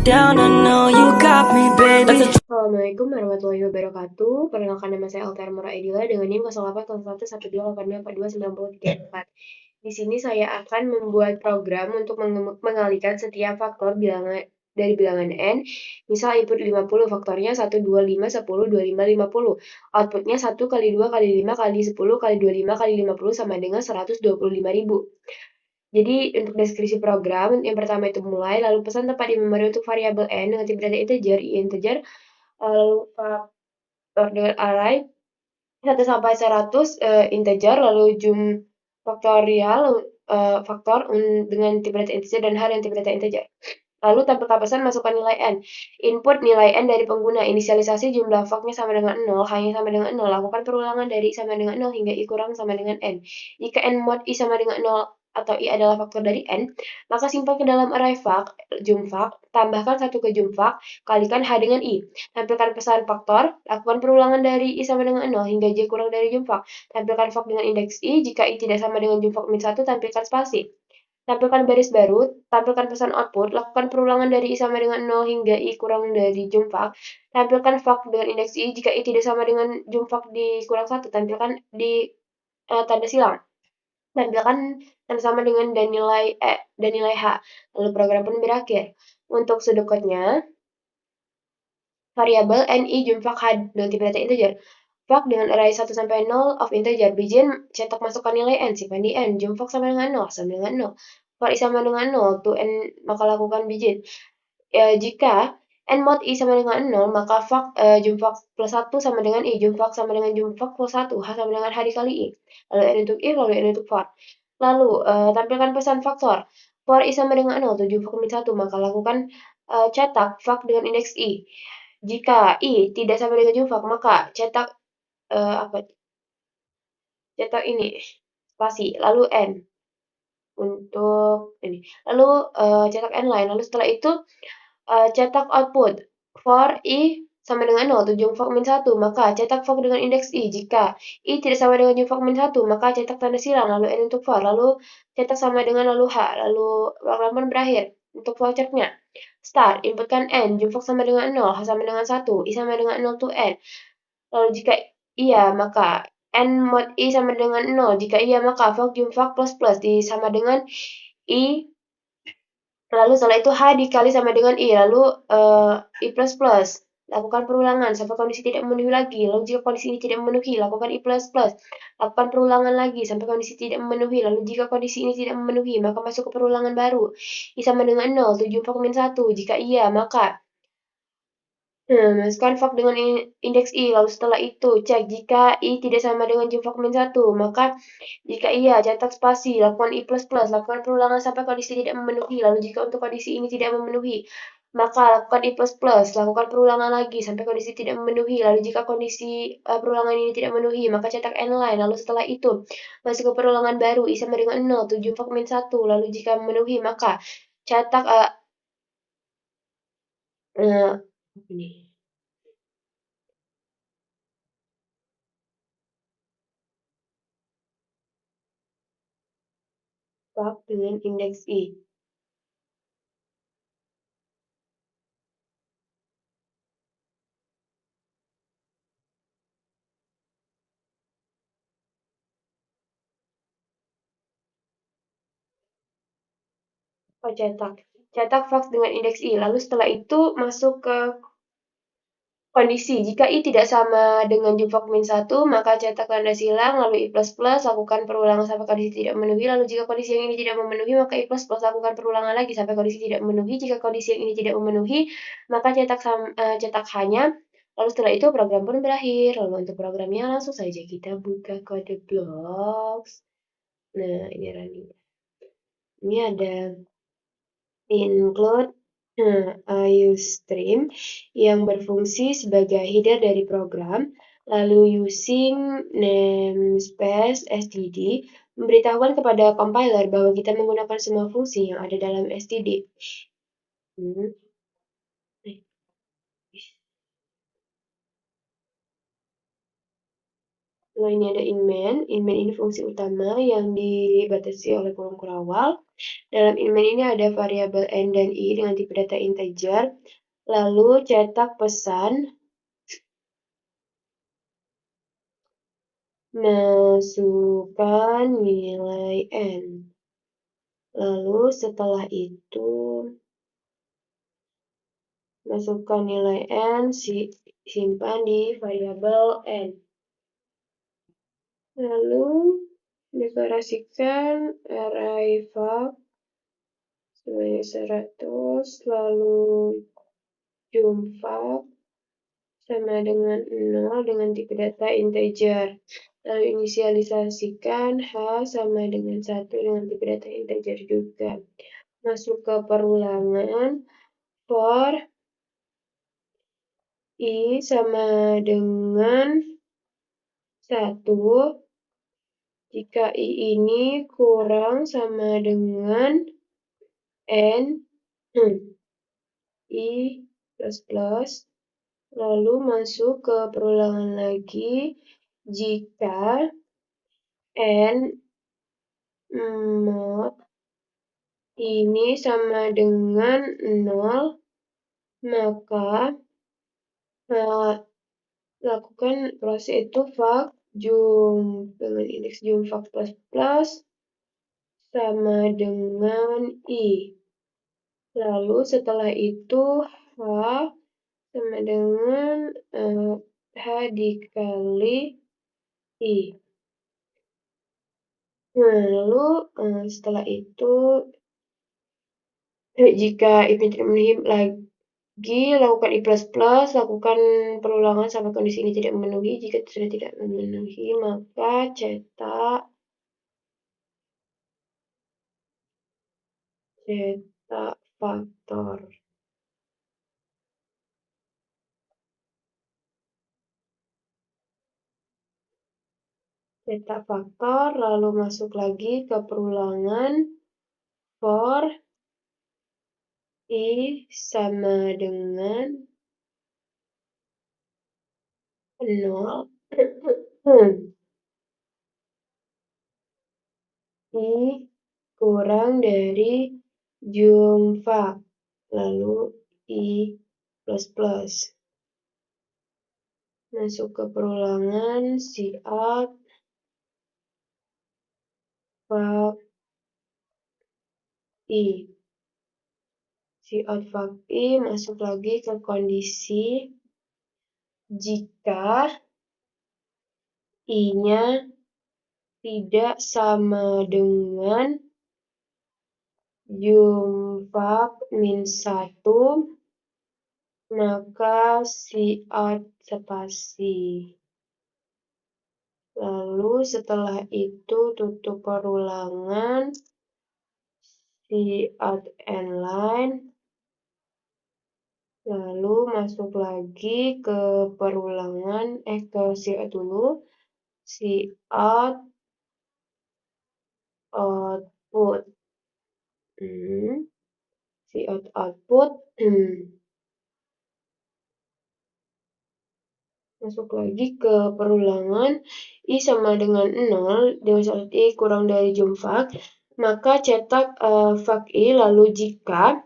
down, I know you got me, baby. Assalamualaikum warahmatullahi wabarakatuh. Perkenalkan, nama saya Altair Mura Edila dengan NIM 080112829034. Di sini saya akan membuat program untuk mengalihkan setiap faktor bilangan dari bilangan n. Misal input 50, faktornya 1, 2, 5, 10, 25, 50. Outputnya 1 kali 2 kali 5 kali 10 kali 25 kali 50 sama dengan 125.000. Jadi untuk deskripsi program, yang pertama itu mulai, lalu pesan tempat di memori untuk variabel n dengan tipe data integer, i integer, lalu faktor dengan array 1 sampai 100 integer, lalu faktorial faktor dengan tipe data integer dan hal yang tipe data integer. Lalu tampilkan pesan masukkan nilai n. Input nilai n dari pengguna. Inisialisasi jumlah faknya sama dengan 0, hanya sama dengan 0. Lakukan perulangan dari i sama dengan 0 hingga i kurang sama dengan n. Jika n mod i sama dengan 0 atau i adalah faktor dari n, maka simpan ke dalam array fak, jumfak, tambahkan 1 ke jumfak, kalikan h dengan i. Tampilkan pesan faktor, lakukan perulangan dari i sama dengan 0 hingga j kurang dari jumfak. Tampilkan fak dengan indeks i, jika i tidak sama dengan jumfak min 1, tampilkan spasi. Tampilkan baris baru, tampilkan pesan output, lakukan perulangan dari i sama dengan 0 hingga i kurang dari jumfak. Tampilkan fak dengan indeks i, jika i tidak sama dengan jumfak di kurang 1, tampilkan di tanda silang. Tampilkan tanda sama dengan dan nilai h. Lalu program pun berakhir. Untuk sudut code-nya, variabel ni jumfak h dengan tipe data integer. Fak dengan array 1 sampai 0 of integer. Begin cetak masukkan nilai n, simpan di n. Jumfak sama dengan 0, sama dengan 0. For i sama dengan 0, to n, maka lakukan begin. Jika n mod i sama dengan 0, maka jumfak plus 1 sama dengan i. Jumfak sama dengan jumfak plus 1. H sama dengan h dikali i. Lalu n untuk if, lalu n untuk for. Lalu, tampilkan pesan faktor. For i sama dengan 0, 7 fak min 1, maka lakukan cetak fak dengan indeks i. Jika i tidak sama dengan jumfak, maka cetak cetak ini, spasi, lalu n untuk ini. Lalu cetak n line. Lalu setelah itu cetak output. For i sama dengan 0, 7 fak min 1, maka cetak fak dengan indeks i. Jika i tidak sama dengan jumfak min 1, maka cetak tanda silang, lalu n untuk for, lalu cetak sama dengan lalu h, lalu program berakhir. Untuk flowchart-nya, start, inputkan n, jumfak sama dengan 0, h sama dengan 1, i sama dengan 0 to n. Lalu jika iya, maka n mod i sama dengan 0. Jika iya, maka fak jumfak plus plus sama dengan i. Lalu setelah itu h dikali sama dengan i. Lalu i plus plus. Lakukan perulangan sampai kondisi tidak memenuhi lagi. Lalu jika kondisi ini tidak memenuhi, lakukan i plus plus. Lakukan perulangan lagi sampai kondisi tidak memenuhi. Lalu jika kondisi ini tidak memenuhi, maka masuk ke perulangan baru. I sama dengan 0, 7 fak min 1. Jika iya, maka masukkan fak dengan indeks i, lalu setelah itu cek jika i tidak sama dengan jumfak min 1, maka jika iya, cetak spasi, lakukan i plus plus, lakukan perulangan sampai kondisi tidak memenuhi, lalu jika untuk kondisi ini tidak memenuhi, maka lakukan i plus plus, lakukan perulangan lagi sampai kondisi tidak memenuhi, lalu jika kondisi perulangan ini tidak memenuhi, maka cetak n line, lalu setelah itu masuk ke perulangan baru, i sama dengan 0, 7 fak min 1, lalu jika memenuhi, maka cetak ini. Fak dengan indeks i. Cetak faks dengan indeks i. Lalu setelah itu masuk ke kondisi. Jika i tidak sama dengan jumfak min 1, maka cetak tanda silang, lalu i plus plus, lakukan perulangan sampai kondisi tidak memenuhi. Lalu jika kondisi yang ini tidak memenuhi, maka i plus plus, lakukan perulangan lagi sampai kondisi tidak memenuhi. Jika kondisi yang ini tidak memenuhi, maka cetak hanya. Lalu setelah itu program pun berakhir. Lalu untuk programnya langsung saja kita buka kode blocks. Nah, ini running. Ini ada include IOStream yang berfungsi sebagai header dari program, lalu using namespace std memberitahukan kepada compiler bahwa kita menggunakan semua fungsi yang ada dalam std. Lalu ini ada inmain. Inmain ini fungsi utama yang dibatasi oleh kurung kurawal. Dalam inmain ini ada variabel n dan i dengan tipe data integer. Lalu cetak pesan, masukkan nilai n. Lalu setelah itu masukkan nilai n, simpan di variabel n. Lalu deklarasikan array fact sebagai 100, lalu jump sama dengan 0 dengan tipe data integer. Lalu inisialisasikan H sama dengan 1 dengan tipe data integer juga. Masuk ke perulangan for I sama dengan 1 jika I ini kurang sama dengan N, I plus, lalu masuk ke perulangan lagi jika N mod ini sama dengan 0, maka lakukan proses itu fact jump dengan indeks jump fact plus sama dengan I. Lalu setelah itu H sama dengan H dikali I. Nah, lalu setelah itu jika if tidak memenuhi lagi, lakukan I++, lakukan perulangan sampai kondisi ini tidak memenuhi. Jika sudah tidak memenuhi, maka cetak faktor. Cetak faktor, lalu masuk lagi ke perulangan for I sama dengan 0. I kurang dari jumpa, lalu I plus. Masuk ke perulangan cout fact I. Cout fact I masuk lagi ke kondisi jika I-nya tidak sama dengan jumpa min 1, maka cout spasi. Lalu setelah itu tutup perulangan cout end line. Lalu masuk lagi ke perulangan, ke cout dulu. Cout output. Cout output. Masuk lagi ke perulangan I sama dengan 0, dengan syarat I kurang dari jump fact, maka cetak fact I, lalu jika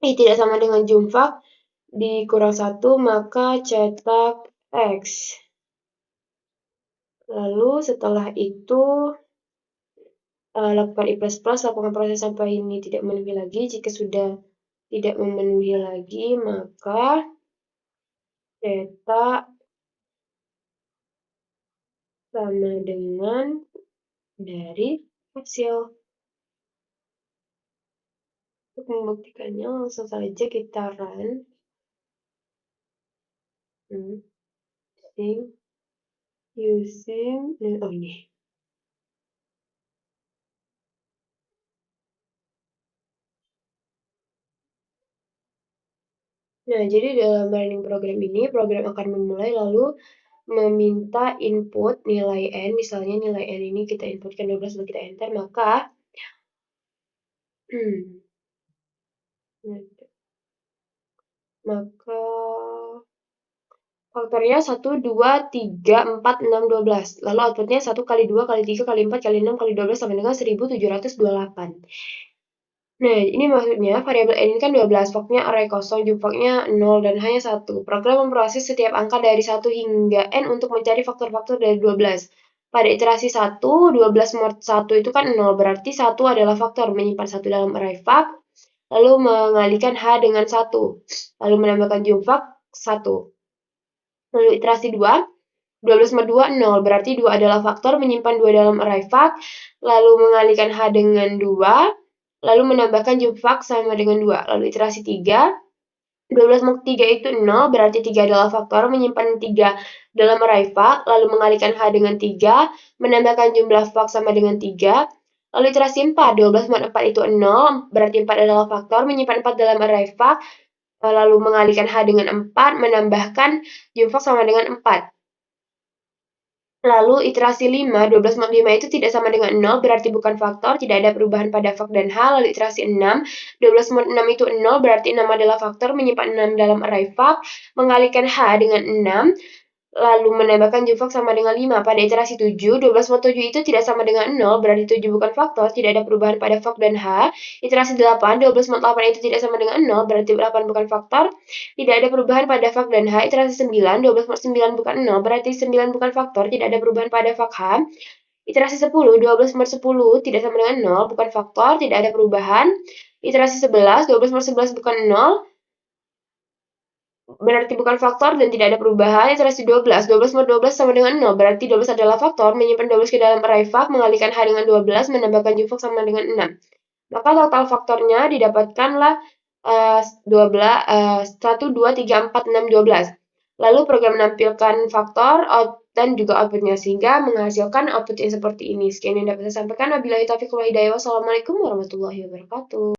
I tidak sama dengan jump fact dikurang 1, maka cetak X. Lalu setelah itu lakukan I++, lakukan proses sampai ini tidak memenuhi lagi. Jika sudah tidak memenuhi lagi, maka cetak sama dengan dari hasil. Untuk membuktikannya langsung saja kita run. Using ini. Nah, jadi dalam running program ini, program akan memulai lalu meminta input nilai n, misalnya nilai n ini kita inputkan 12 lalu kita enter, maka faktornya 1, 2, 3, 4, 6, 12. Lalu outputnya 1 kali 2 kali 3 kali 4 kali 6 kali 12 sama dengan 1728. Nah, ini maksudnya variabel n ini kan 12, faktornya array kosong, jumlahnya 0 dan hanya 1. Program memproses setiap angka dari 1 hingga n untuk mencari faktor-faktor dari 12. Pada iterasi 1, 12 mod 1 itu kan 0, berarti 1 adalah faktor, menyimpan 1 dalam array fact, lalu mengalihkan H dengan 1, lalu menambahkan jumlah 1. Lalu iterasi 2, 12 mod 2, 0, berarti 2 adalah faktor, menyimpan 2 dalam array fact, lalu mengalihkan H dengan 2, lalu menambahkan jumlah sama dengan 2. Lalu iterasi 3, 12 mod 3 itu 0, berarti 3 adalah faktor, menyimpan 3 dalam array fact, lalu mengalihkan H dengan 3, menambahkan jumlah fact sama dengan 3. Lalu iterasi 4, 12 mod 4 itu 0, berarti 4 adalah faktor, menyimpan 4 dalam array fact, lalu mengalihkan H dengan 4, menambahkan jumlah sama dengan 4. Lalu iterasi 5, 12 mod 5 itu tidak sama dengan 0, berarti bukan faktor, tidak ada perubahan pada fact dan H. Lalu iterasi 6, 12 mod 6 itu 0, berarti 6 adalah faktor, menyimpan 6 dalam array fact, mengalihkan H dengan 6, lalu menambahkan jumlah sama dengan 5. Pada iterasi 7, 12 mod 7 itu tidak sama dengan 0, berarti 7 bukan faktor, tidak ada perubahan pada fact dan H. Iterasi 8, 12 mod 8 itu tidak sama dengan 0, berarti 8 bukan faktor, tidak ada perubahan pada fact dan H. Iterasi 9, 12 mod 9 bukan 0, berarti 9 bukan faktor, tidak ada perubahan pada fact H. Iterasi 10, 12 mod 10 tidak sama dengan 0, bukan faktor, tidak ada perubahan. Iterasi 11, 12 mod 11 bukan 0, berarti bukan faktor dan tidak ada perubahan. Iterasi 12, 12 mod 12 sama dengan 0, berarti 12 adalah faktor, menyimpan 12 ke dalam array fact, mengalihkan H dengan 12, menambahkan jumlah sama dengan 6. Maka total faktornya didapatkanlah 1, 2, 3, 4, 6, 12. Lalu program menampilkan faktor dan juga outputnya, sehingga menghasilkan output yang seperti ini. Sekian yang dapat saya sampaikan. Wabillahi taufiq wal hidayah. Wassalamualaikum warahmatullahi wabarakatuh.